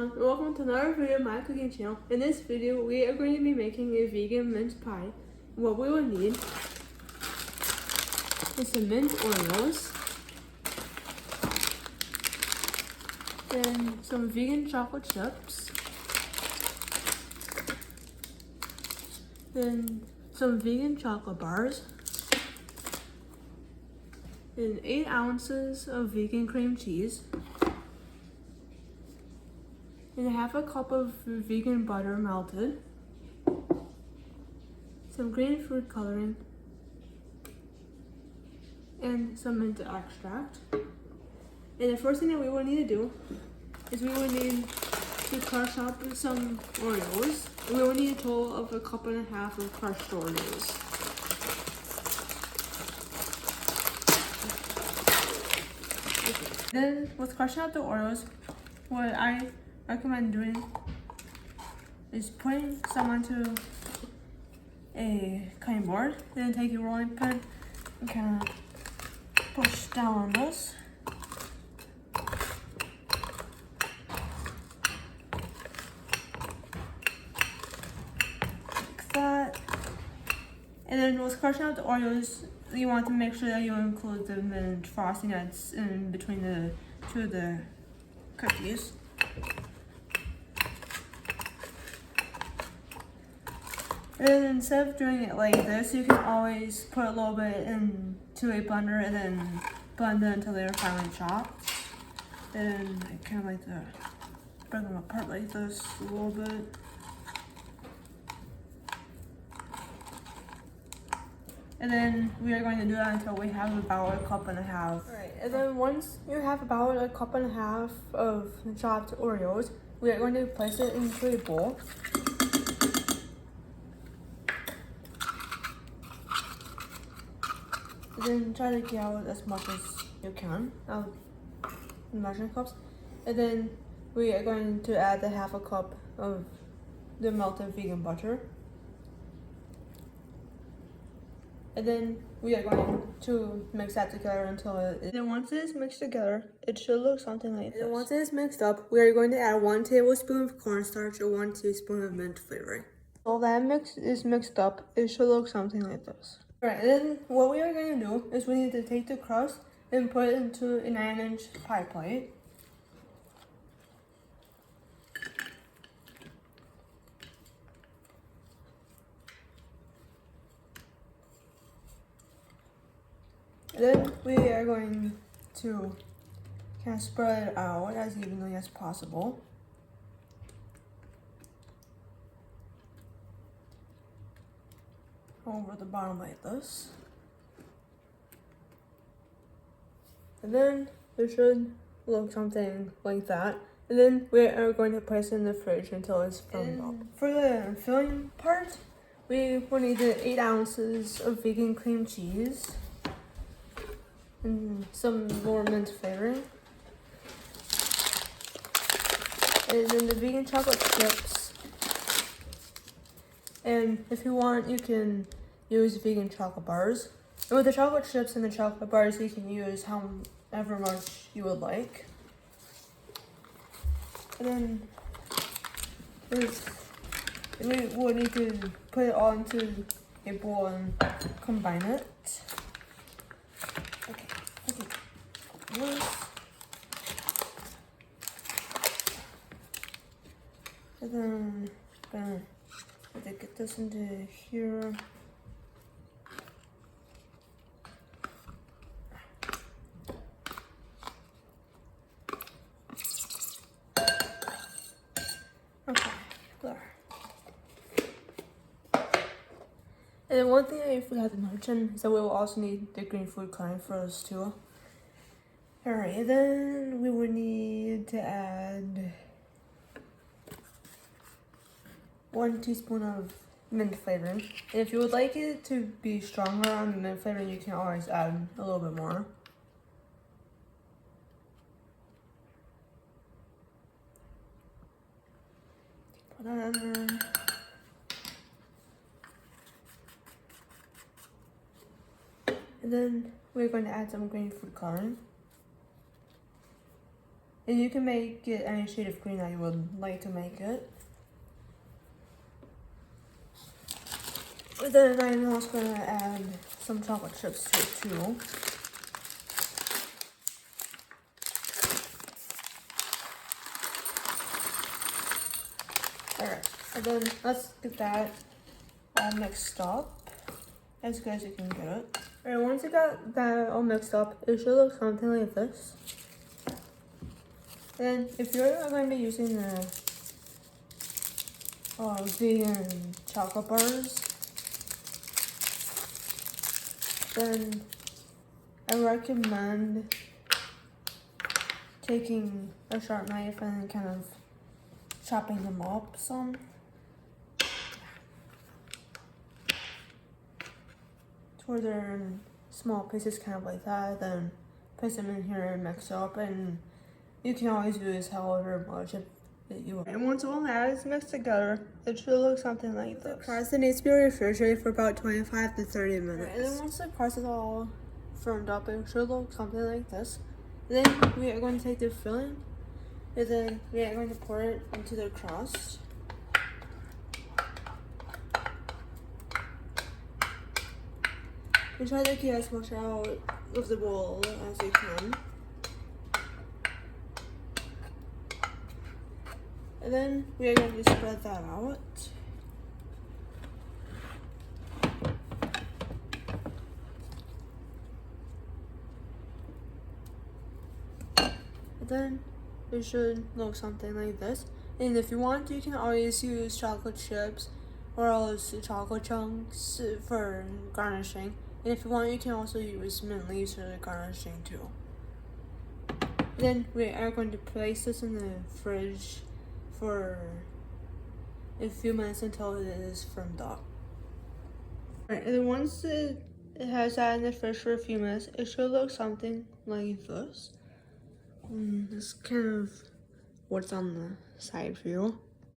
everyone, and welcome to another video of my cooking channel. In this video, we are going to be making a vegan mince pie. What we will need is some mint Oreos, then some vegan chocolate chips, then some vegan chocolate bars, and 8 ounces of vegan cream cheese, and half a cup of vegan butter melted, some green food coloring, and some mint extract. And the first thing that we will need to do is we will need to crush up some Oreos. And we will need a total of 1.5 cups of crushed Oreos. Then with crushing up the Oreos, what I recommend doing is putting some onto a cutting board, then take a rolling pin and kind of push down on this. Like that. And then with crushing out the Oreos, you want to make sure that you include the mint frosting that's in between the two of the cookies. And then instead of doing it like this, you can always put a little bit into a blender and then blend it until they're finely chopped. And I kind of like to break them apart like this a little bit. And then we are going to do that until we have about 1.5 cups. Alright, and then once you have about 1.5 cups of chopped Oreos, we are going to place it into a bowl. And then try to get out as much as you can out of the measuring cups. And then we are going to add the 1/2 cup of the melted vegan butter. And then we are going to mix that together until then once it is mixed together, it should look something like this. And once it is mixed up, we are going to add 1 tablespoon of cornstarch and 1 teaspoon of mint flavoring. All that mix is mixed up, it should look something like this. Alright, and then what we are going to do is we need to take the crust and put it into a 9-inch pie plate. And then we are going to kind of spread it out as evenly as possible. Over the bottom like this. And then it should look something like that. And then we are going to place it in the fridge until it's firmed up. For the filling part, we will need 8 ounces of vegan cream cheese and some more mint flavoring. And then the vegan chocolate chips. And if you want, you can use vegan chocolate bars. And with the chocolate chips and the chocolate bars, you can use however much you would like. And then we will need to put it all into a bowl and combine it. Okay. This. And then to get this into here. Okay, there. And then one thing I forgot to mention is that we will also need the green food coloring for this too. Alright, then we would need to add 1 teaspoon of mint flavoring. And if you would like it to be stronger on the mint flavoring, you can always add a little bit more. Put that in there. And then we're going to add some green food coloring. And you can make it any shade of green that you would like to make it. And then I'm also going to add some chocolate chips to it too. Alright, and then let's get that all mixed up as good as you can get it. Alright, once you got that all mixed up, it should look something like this. And if you're going to be using the vegan chocolate bars, then I recommend taking a sharp knife and then kind of chopping them up some. To where they're in small pieces, kind of like that, then place them in here and mix up, and you can always use however much you want. And once all that is mixed together, it should look something like this. The crust needs to be refrigerated for about 25 to 30 minutes. And then once the crust is all firmed up, it should look something like this. And then we are going to take the filling, and then we are going to pour it into the crust. And try to get as much out of the bowl as you can. And then we are going to spread that out. And then it should look something like this. And if you want, you can always use chocolate chips or else chocolate chunks for garnishing. And if you want, you can also use mint leaves for garnishing too. Then we are going to place this in the fridge for a few minutes until it is firmed up. Alright, and then once it has that in the fridge for a few minutes, it should look something like this. This is kind of what's on the side view.